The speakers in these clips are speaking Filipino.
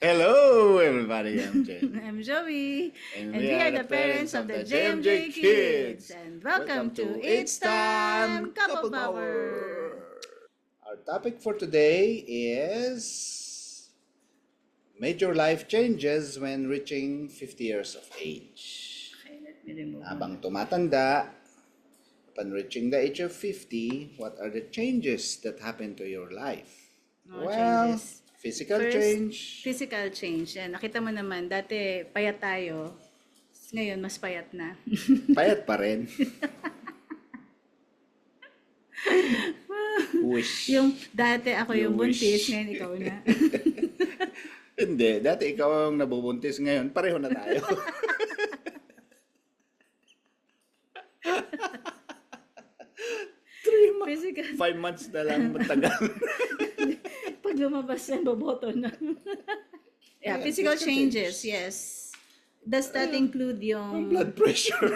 Hello, everybody. I'm Jay. I'm Joey, And and we we are are the the parents parents of of the the JMJ JMJ Kids. Kids. And welcome to It's It's Time Couple Couple Power. Our topic for today is major life changes when reaching 50 years of age. Okay, let me remove Habang tumatanda, upon reaching the age of 50, what are the changes that happen to your life? mga changes. Physical First, change. physical change. Yan, nakita mo naman, dati payat tayo. Ngayon, mas payat na. Payat pa rin. Wish. Yung dati ako You yung buntis, wish. ngayon ikaw na. Hindi, dati ikaw ang nabubuntis, ngayon pareho na tayo. Physical, 5 months na lang matagal. pag lumabas yan, boboto na. Yeah, physical changes, yes. Does that include yung... Blood pressure.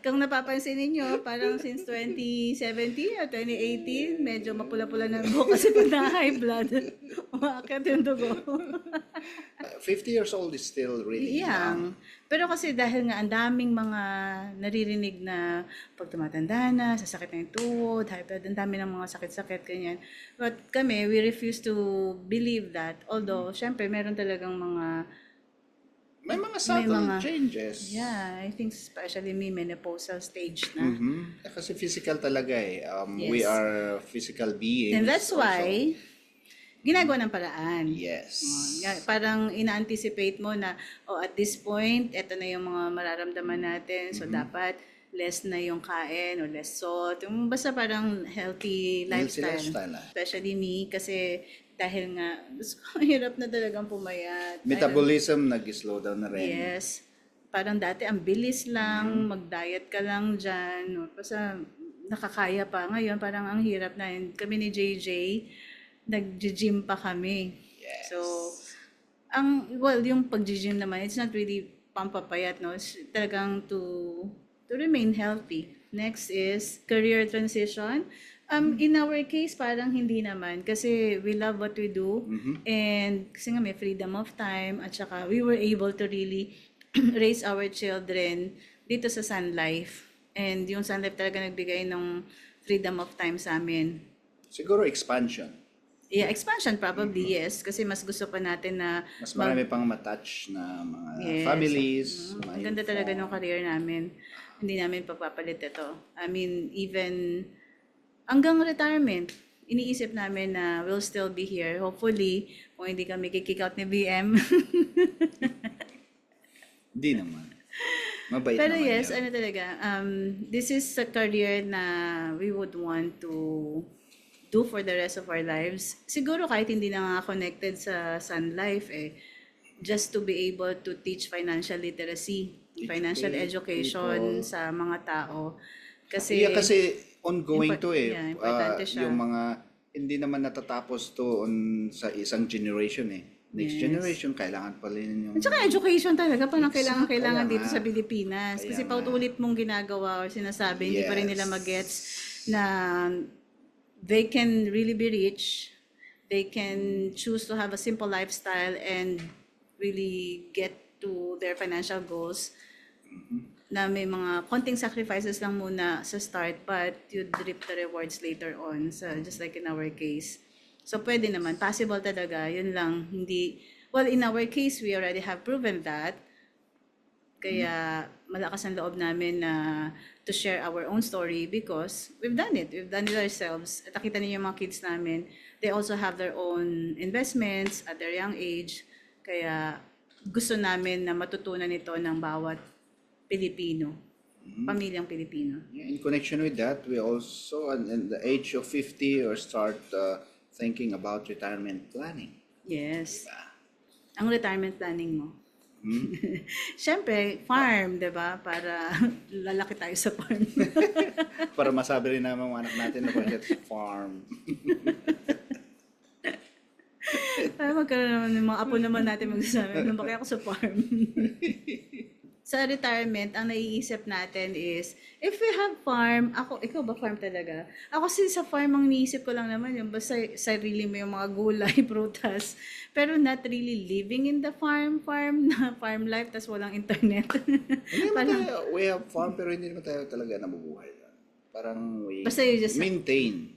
Kung napapansin ninyo, parang since 2017 or 2018, medyo mapula-pula na buhok kasi pag na-high blood, umaakit yung dugo. 50 years old is still really young. Iyang. Pero kasi dahil nga ang daming mga naririnig na pag tumatanda na, sasakit na yung tuhod, high blood, ang dami ng mga sakit-sakit, ganyan. But kami, we refuse to believe that. Although, syempre, meron talagang mga May mga subtle mga- changes. yeah, I think especially me, menopausal stage na. Kasi physical talaga eh. We Yes. are physical beings. And that's also. why, ginagawa ng paraan. Yes. Parang ina-anticipate mo na, at this point, eto na yung mga mararamdaman natin. So, dapat less na yung kain or less salt. Yung basta parang healthy lifestyle. lifestyle, ah. Especially me, kasi dahil nga, hirap na talagang pumayat. Metabolism nag-slow down na rin. Yes. Parang dati ang bilis lang, mag-diet ka lang dyan. Basta nakakaya pa. Ngayon parang ang hirap na. And kami ni JJ, nag-gym pa kami. Yes. So, yung pag-gym naman, it's not really pampapayat, no? It's talagang to remain healthy. Next is career transition. In our case, parang hindi naman kasi we love what we do and kasi nga may freedom of time at saka we were able to really raise our children dito sa Sun Life. And yung Sun Life talaga nagbigay ng freedom of time sa amin. Siguro expansion. Yeah, expansion probably, yes. Kasi mas gusto pa natin na Mas marami pang matouch na mga Yes. families. Ang ganda talaga ng career namin. Hindi namin pagpapalit ito. I mean, even hanggang retirement, iniisip namin na we'll still be here. Hopefully, kung hindi kami kick out ni BM. Hindi naman. Mabait Pero naman yes, yun. ano talaga, this is a career na we would want to do for the rest of our lives. Siguro kahit hindi na nga connected sa Sun Life, just to be able to teach financial literacy, financial education sa mga tao. Kasi, Kasi ongoing to eh. yeah, importante siya. Yung mga hindi naman natatapos to sa isang generation eh. Next generation, kailangan pa rin yung... at saka education talaga, parang Exact, kailangan kaya dito nga. sa Pilipinas. Kaya Kasi nga. paulit mong ginagawa or sinasabi, hindi pa rin nila Yes. magets na they can really be rich, they can choose to have a simple lifestyle and really get to their financial goals na may mga konting sacrifices lang muna sa start but you'd reap the rewards later on. So, just like in our case. So, pwede naman. Possible talaga. Yun lang. Hindi... Well, in our case, we already have proven that. Kaya malakas ang loob namin na to share our own story because we've done it. We've done it ourselves. At nakita niyo yung mga kids namin, they also have their own investments at their young age. Kaya gusto namin na matutunan ito ng bawat Pilipino, pamilyang Pilipino. Yeah, in connection with that, we also, at the age of 50, or start thinking about retirement planning. Yes. Ang retirement planning mo. Siyempre, farm, di ba? Para lalaki tayo sa farm. Para masabi rin naman mga anak natin na project farm. Para magkaroon naman ng mga apo naman natin magsasabi, "Ano ba kaya ako sa farm?" sa retirement, ang naiisip natin is, if we have farm, ikaw ba farm talaga? Ako kasi sa farm, ang niisip ko lang naman yung basta sarili mo yung mga gulay, prutas, pero not really living in the farm na farm life, tas walang internet. Hindi naman tayo, we have farm pero hindi naman tayo talaga nabubuhay doon. Parang we Basta you just maintain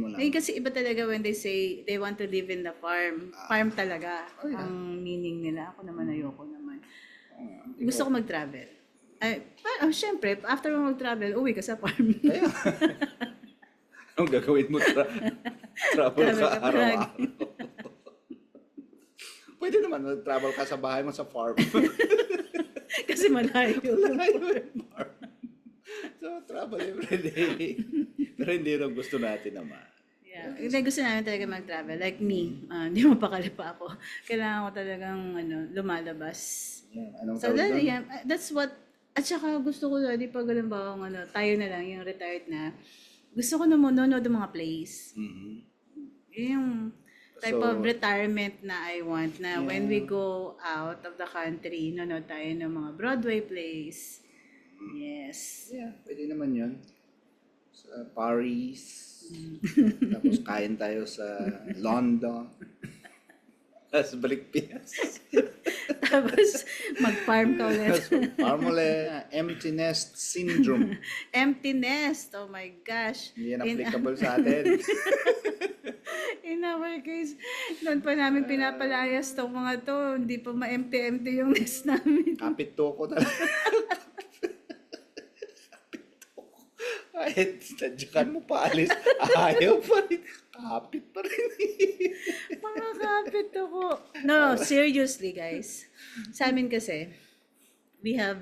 mo lang. Eh, kasi iba talaga when they say they want to live in the farm. Farm talaga ang meaning nila. Ako naman ayoko naman. Gusto ko mag-travel. Ay, syempre, after mo mag-travel, uwi ka sa farm. Kaya, anong gagawin mo? Travel Travel ka ka araw-araw. Pwede naman travel ka sa bahay mo sa farm. Kasi malayo. Malayo yung farm. So, travel every day. Pero hindi rin gusto natin naman. Yeah. Like, gusto namin talaga mag-travel. Like me, hindi mo pakali pa ako. Kailangan ko talagang lumalabas. Yeah. Anong So, tawag doon? yeah, that's what, at saka gusto ko di pag halimbawa tayo na lang, yung retired na, gusto ko na manonood ng mga plays. Mhm. Yun yung type So, of retirement na I want na when we Yeah. go out of the country, nanonood tayo ng mga Broadway plays. Yes. Yeah, pwede naman yun. Sa Paris. Tapos kain tayo sa London. Tapos balik Pinas. Tapos mag-farm ka ulit. Tapos farm ulit. Empty nest syndrome. Empty nest. Oh my gosh. Hindi yan applicable sa atin. In our case, noon pa namin pinapalayas tong mga to. Hindi pa ma-empty-empty yung nest namin. Kapit to ko talaga. Kahit tadyakan mo pa alis, ayaw pa rin. Kapit pa rin. Mga kapit ako. No, seriously guys. Sa amin kasi, we have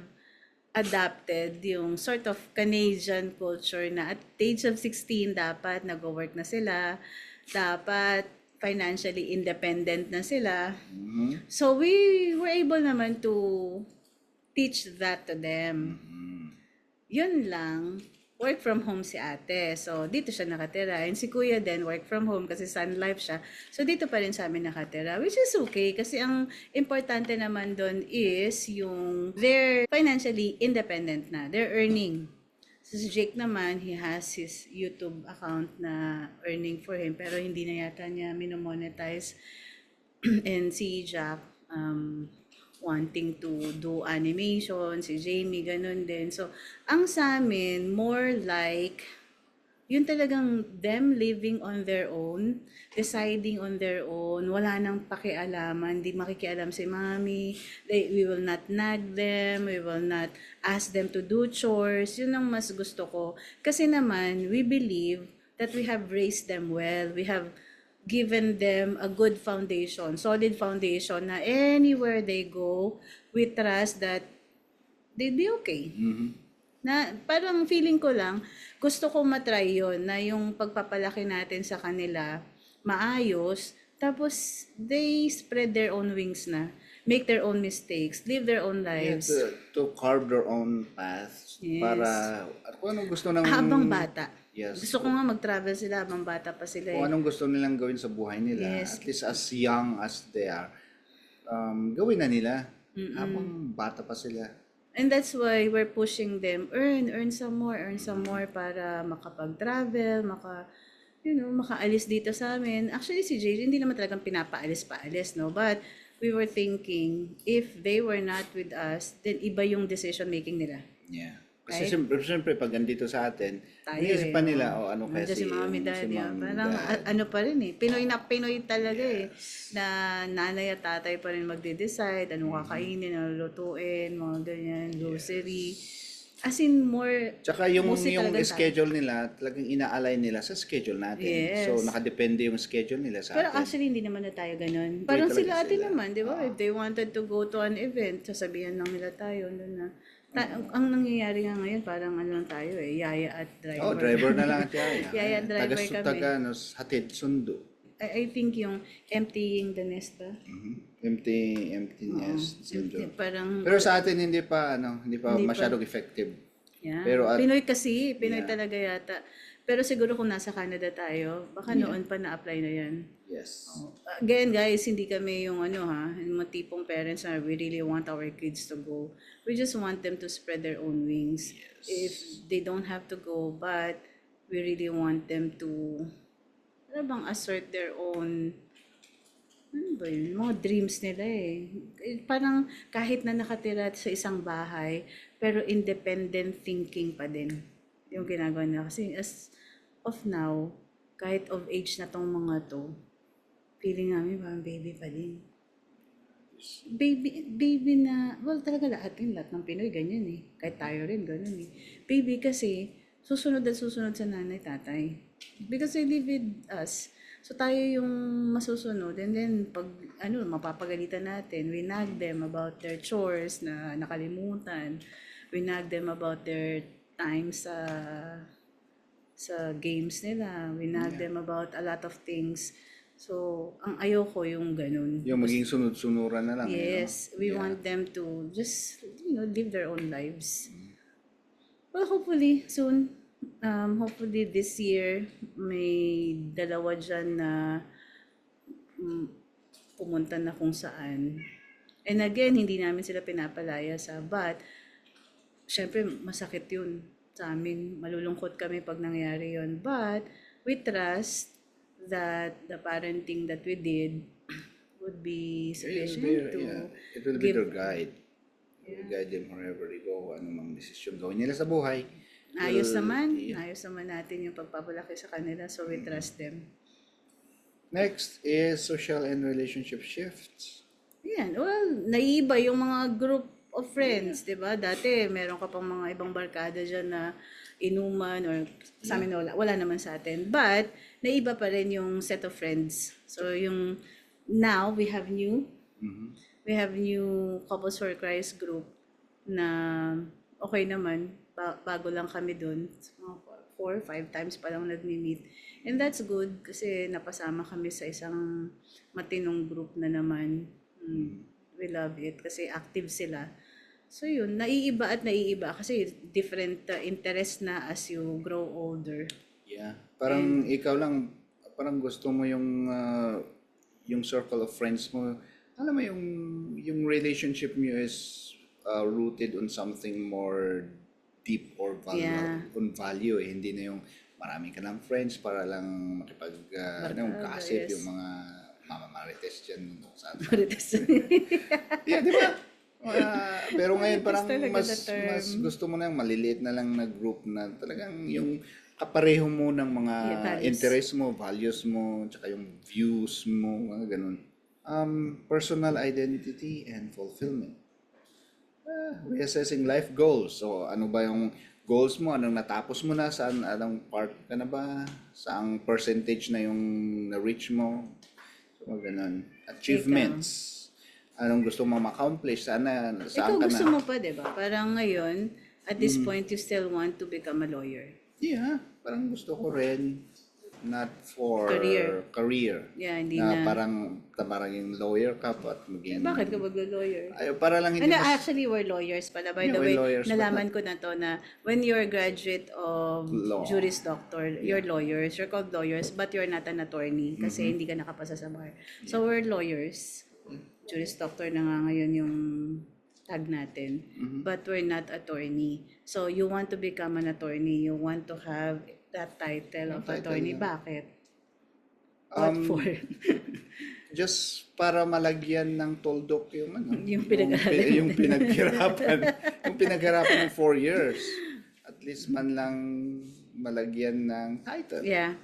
adapted yung sort of Canadian culture na at the age of 16 dapat nag-work na sila, dapat financially independent na sila. Mhm. So we were able naman to teach that to them. Yun lang, work from home si ate. So, dito siya nakatira. And si kuya din, work from home kasi Sun Life siya. So, dito pa rin sa amin nakatira. Which is okay kasi ang importante naman doon is yung they're financially independent na. They're earning. So, si Jake naman, he has his YouTube account na earning for him pero hindi na yata niya minomonetize. And si Jack, wanting to do animation, si Jamie, ganun din. So, ang sa amin, more like, yun talagang them living on their own, deciding on their own, wala nang pakialaman, di makikialam si mami, we will not nag them, we will not ask them to do chores, yun ang mas gusto ko. Kasi naman, we believe that we have raised them well, we have given them a good foundation, solid foundation na anywhere they go, we trust that they'd be okay. Mhm. Na parang feeling ko lang, gusto ko matry yun, na yung pagpapalaki natin sa kanila, maayos, tapos they spread their own wings na, make their own mistakes, live their own Yeah, lives. to carve their own paths. Yes. Para, kung anong gusto ng... Habang bata. Yes. Gusto ko nga mag-travel sila habang bata pa sila Kung eh. anong gusto nilang gawin sa buhay nila, Yes. at least as young as they are, gawin na nila. Habang bata pa sila. And that's why we're pushing them, earn some more para makapag-travel, makaalis dito sa amin. Actually, si JJ, hindi naman talagang pinapaalis-paalis, no? But we were thinking, if they were not with us, then iba yung decision making nila. Yeah. Kasi Right? siyempre, pag andito sa atin, Tayo iniisip pa eh, nila, ano Nandiyan kasi si mami, si daddy. mami, Parang dad. ano pa rin eh. Pinoy na Pinoy talaga eh. Na nanay at tatay pa rin magde-decide, anong kakainin, anong lutuin, mga ganyan, grocery. As in more, Tsaka yung mostly talaga tayo. schedule nila, talagang ina-align nila sa schedule natin. Yes. So, nakadepende yung schedule nila sa Pero atin. actually, hindi naman na tayo ganun. Parang talaga sila atin sila. naman, di ba? If they wanted to go to an event, sasabihan lang nila tayo. Doon na. Ang nangyayari nga ngayon, parang ano lang tayo eh, yaya at driver. Oh, driver na lang siya. Yaya at driver kami. Hatid, sundo. I think yung emptying the nest ba? Emptiness syndrome. Parang, Pero sa atin hindi pa Hindi masyadong effective. yeah. pero at- Pinoy kasi, Pinoy Yeah. talaga yata. Pero siguro kung nasa Canada tayo, baka Yeah. noon pa na-apply na yan. Yes. again guys, hindi kami yung yung mga tipong parents na we really want our kids to go. We just want them to spread their own wings. If they don't have to go, but we really want them to, ano bang, assert their own, ano ba yun, mga dreams nila eh. Parang kahit na nakatira sa isang bahay, pero independent thinking pa din yung ginagawa nila. Kasi as of now, kahit of age na tong mga to, feeling namin parang baby pa din. Baby na, well talaga lahat ng Pinoy ganyan eh. Kahit tayo rin ganun eh. Baby kasi, susunod at susunod sa nanay, tatay. Because they live with us. So tayo yung masusunod and then pag mapapagalitan natin, we nag them about their chores na nakalimutan. We nag them about their time sa games nila. We nag them about a lot of things. So, ang ayoko yung ganun. Yung maging sunod-sunuran na lang. Yes, we want them to just, live their own lives. Well, hopefully, soon. Hopefully this year, may dalawa dyan na pumunta na kung saan. And again, hindi namin sila pinapalaya but, syempre, masakit yun sa amin. Malulungkot kami pag nangyari yun. But, we trust that the parenting that we did would be sufficient to It will be their guide. It will guide them wherever they go, anumang desisyon gawin nila sa buhay. ayos naman natin yung pagpapalaki sa kanila, so we trust them. Next is social and relationship shifts. Yan, well, naiiba yung mga group of friends, di ba? Dati, meron ka pang mga ibang barkada dyan na inuman or sa amin wala naman sa atin. But, naiba pa rin yung set of friends. So, now, we have new Couples for Christ group na okay naman. Bago lang kami dun. 4 or 5 times pa lang nagmi-meet. And that's good kasi napasama kami sa isang matinong group na naman. We love it kasi active sila. So yun, naiiba kasi different interest na as you grow older. Yeah. Parang ikaw lang, parang gusto mo yung circle of friends mo. Alam mo yung relationship mo is rooted on something more deep or on value eh. Hindi na yung marami ka lang friends para lang gossip yung mga Mama Marites dyan. Marites. Yeah, di ba? Pero ngayon parang mas gusto mo na yung maliliit na lang na group na talagang yung kapareho mo ng mga interest mo, values mo, tsaka yung views mo, mga ganun. Personal identity and fulfillment. Reassessing life goals. So, ano ba yung goals mo? Anong natapos mo na? Saan? Anong part ka na ba? Saang percentage na yung na-reach mo? So, ganun. Achievements. Anong gusto mo ma-accomplish? Saan ka na? Ikaw gusto mo pa, di ba? Parang ngayon, at this point, you still want to become a lawyer. Yeah, parang gusto ko rin. Not for career. Yeah, hindi na. Parang yung lawyer ka pa at maging... Bakit ka mag-lawyer? Ay, para lang hindi Actually, we're lawyers pala. By the way, nalaman ko na to na when you're a graduate of Juris Doctor, you're lawyers. You're called lawyers, but you're not an attorney kasi hindi ka nakapasa sa bar. So, we're lawyers. Juris Doctor na nga ngayon yung tag natin. But we're not attorney. So, you want to become an attorney. You want to have that title of attorney. Bakit? What for? Just para malagyan ng toldok yung pinag-aralan. yung pinaghirapan. Yung pinaghirapan ng 4 years. At least man lang malagyan ng title. Yeah.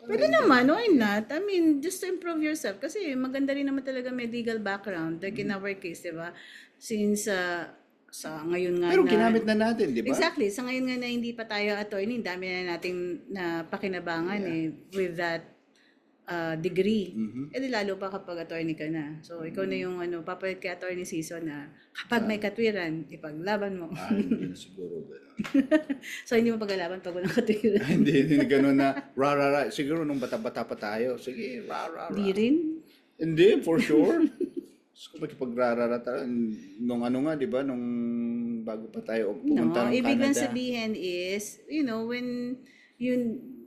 Pwede naman, why not? I mean, just to improve yourself. Kasi maganda rin naman talaga may legal background. Like in our case, di ba? Since sa ngayon nga pero ginamit na natin, di ba? Exactly. Sa ngayon nga na hindi pa tayo attorney, dami na nating na pakinabangan with that degree. Eh di lalo pa kapag attorney ka na. So ikaw na yung papalit kay attorney season na kapag may katwiran, ipaglaban mo. Hindi na siguro gano'n. So hindi mo paglalaban pag walang katwiran. Hindi gano'n na ra. Siguro nung bata-bata pa tayo, sige, ra. Hindi rin? Hindi, for sure. So, makipagrarara tayo. Nung di ba? Nung bago pa tayo pumunta ng Canada. Ibig lang sabihin is, when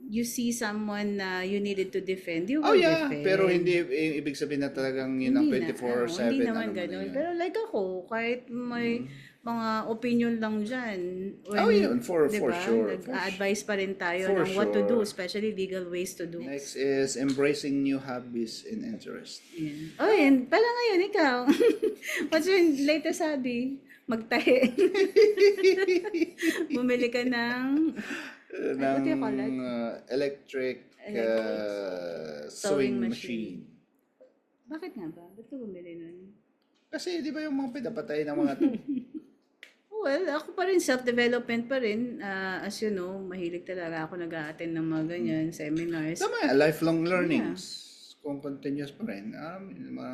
you see someone na you needed to defend, you Oh will yeah, defend. pero hindi ibig sabihin na talagang yun ang Hindi na, 24/7 hindi naman ano mo na ganun. yun. Pero like ako, kahit may mga opinion lang dyan, Oh yun, for diba, sure. nag-advise pa rin tayo For ng what to do, sure. especially legal ways to do. Next is embracing new hobbies and interests. Yan. Oh, yan. Pala ngayon, ikaw. What's your latest hobby? Magtahi. Bumili ka ng, what do you call it? Electric sewing machine. Bakit nga ba? Ba't ka bumili nun? Kasi di ba yung mga pinapatay ng mga to? Well, ako pa rin, self-development pa rin. As you know, mahilig talaga ako nag-a-attend ng mga ganyan, seminars. Tama, lifelong learnings. Kung continuous pa rin. Mga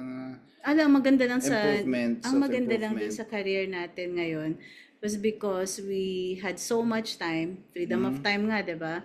Alam, maganda lang improvements ang of maganda lang dun improvement. sa career natin ngayon was because we had so much time, freedom of time nga, 'di ba?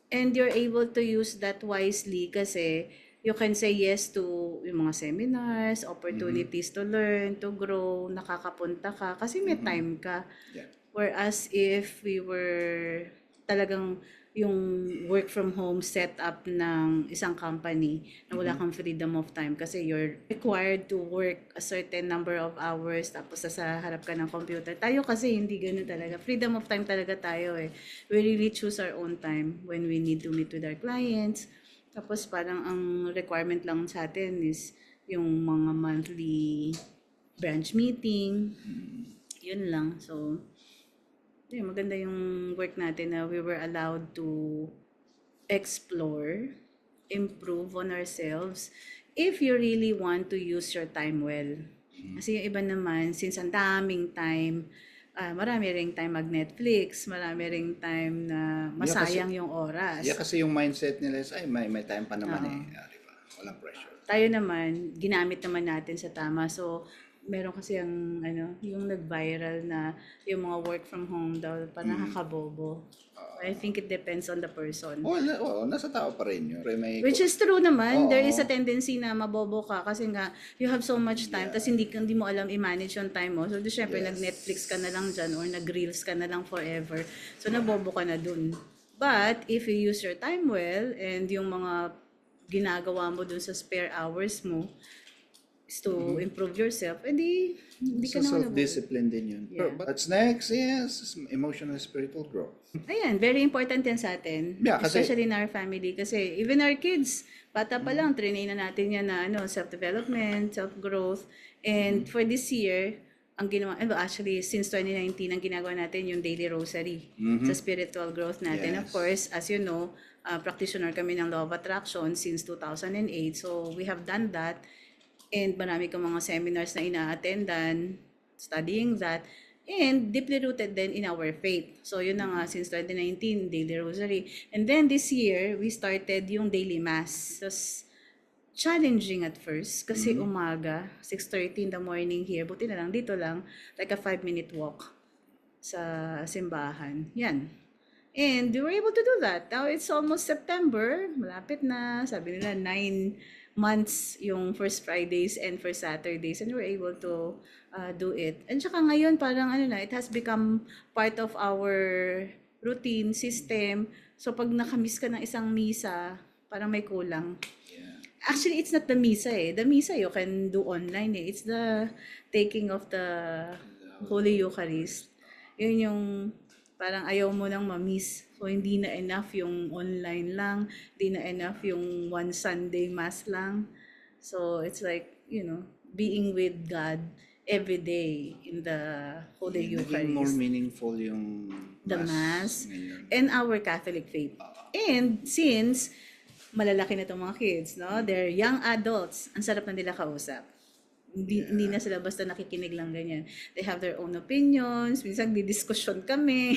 And you're able to use that wisely kasi you can say yes to yung mga seminars, opportunities to learn, to grow, nakakapunta ka kasi may time ka. Yeah. Whereas if we were talagang yung work from home setup ng isang company na wala kang freedom of time kasi you're required to work a certain number of hours tapos sa harap ka ng computer. Tayo kasi hindi ganun talaga. Freedom of time talaga tayo eh. We really choose our own time when we need to meet with our clients. Tapos parang ang requirement lang sa atin is yung mga monthly branch meeting. Yun lang. So, yun, maganda yung work natin na we were allowed to explore, improve on ourselves if you really want to use your time well. Kasi yung iba naman, since ang daming time, marami ring time mag-Netflix, marami ring time na masayang yung oras. Yeah, kasi yung mindset nila is, ay, may time pa naman eh. Di ba? Walang pressure. Tayo naman, ginamit naman natin sa tama. So, meron kasi yung yung nag-viral na yung mga work from home daw parang nakakabobo. I think it depends on the person. Nasa tao pa rin yun. Which is true naman. There is a tendency na mabobo ka kasi nga you have so much time tapos hindi mo alam i-manage yung time mo. So, syempre, nag-Netflix ka na lang dyan or nag-reels ka na lang forever. So, nabobo ka na dun. But, if you use your time well and yung mga ginagawa mo dun sa spare hours mo, is to improve yourself, hindi ka naman self-discipline din yun. Yeah. But what's next is emotional and spiritual growth. Ayan, very important yan sa atin. Yeah, kasi, especially in our family. Kasi even our kids, bata pa lang, trainin na natin yan na self-development, self-growth. And for this year, ang ginawa, actually, since 2019, ang ginagawa natin yung daily rosary sa spiritual growth natin. Yes. Of course, as you know, practitioner kami ng Law of Attraction since 2008. So, we have done that. And marami kang mga seminars na ina-attendan, studying that, and deeply rooted then in our faith. So yun na nga, since 2019, Daily Rosary. And then this year, we started yung Daily Mass. So, challenging at first, kasi umaga, 6:30 in the morning here, buti na lang, dito lang, like a 5-minute walk sa simbahan. Yan. And we were able to do that. Now it's almost September, malapit na, sabi nila 9 months yung first Fridays and first Saturdays, and we're able to do it. And saka ngayon parang it has become part of our routine system. So pag nakamiss ka ng isang misa, parang may kulang. Yeah. Actually, it's not the misa eh. The misa you can do online eh. It's the taking of the Holy Eucharist. Yun yung parang ayaw mo nang ma-miss. So, hindi na enough yung online lang. Hindi na enough yung one Sunday Mass lang. So, it's like, being with God every day in the Holy Eucharist. Naging more meaningful yung The Mass ngayon. and our Catholic faith. And since malalaki na itong mga kids, no? They're young adults. Ang sarap na nila kausap. Hindi na sila basta nakikinig lang ganyan. They have their own opinions. Minsan didiskusyon kami.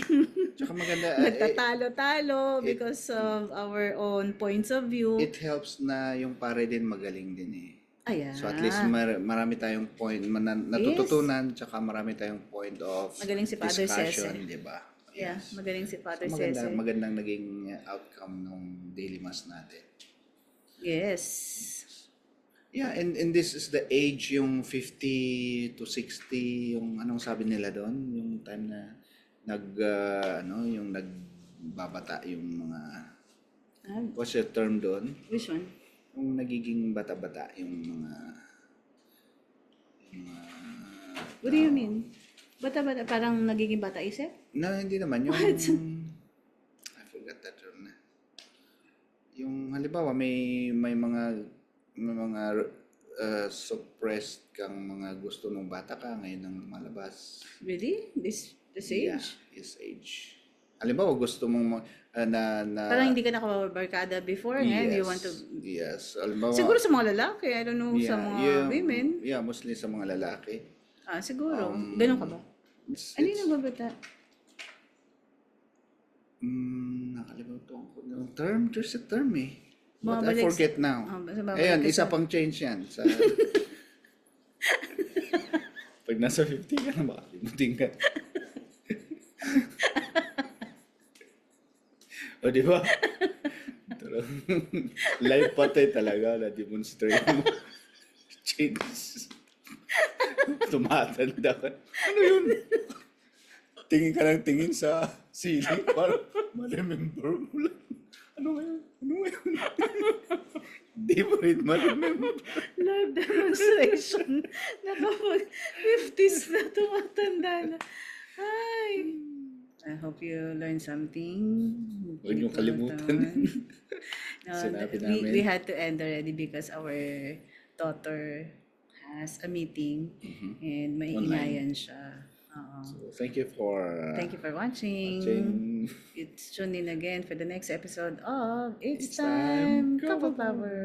Tsaka maganda. Nagtatalo-talo because of our own points of view. It helps na yung pare din magaling din eh. Ayan. So at least marami tayong point natututunan, tsaka marami tayong point of magaling si Father discussion, Cese. di ba? Yeah, magaling si Father So, Cese. magandang naging outcome ng daily mass natin. Yes. Yeah, and this is the age yung 50 to 60, yung anong sabi nila doon, yung time na yung nagbabata yung mga What's your term doon? Which one? Yung nagiging bata-bata, yung mga What do you mean? Bata-bata, parang nagiging bata isip? na hindi naman yung What? I forgot that term na. Yung halimbawa may mga suppressed kang mga gusto nung bata ka ngayon nang lumalabas. Really? This Yeah, age? his age. Halimbawa gusto mong na Parang hindi ka nakabarkada before, ngayon you want to... yes. Halimbawa, Siguro sa mga lalaki, I don't know, sa mga yeah, women. yeah, mostly sa mga lalaki. Siguro. Ganun ka ba? Ano yung nagbabata? Nakalimutan ko yung term. There's a term eh. But I Bumabalik forget now. basta babalik Ayan, ka isa sa- pang change yan. Sa... Pag nasa 50 ka na, makalimutin ka. O, di ba? Live patay talaga na demonstrate mo. Change. Tumatanda ka. Ano yun? Tingin ka lang tingin sa ceiling para ma-remember mo lang. Ano ngayon? Ano ngayon? Di mo rin ma-remember. Live demonstration. Nakapag 50s na tumatanda na. Ay! I hope you learned something. Huwag niyong kalimutan. No, Sinabi we namin. had to end already because our daughter has a meeting and maiingayan siya. Oo. So, thank you for Thank you for watching. watching. It's tune in again for the next episode of It's It's Time Time Couple Couple Power.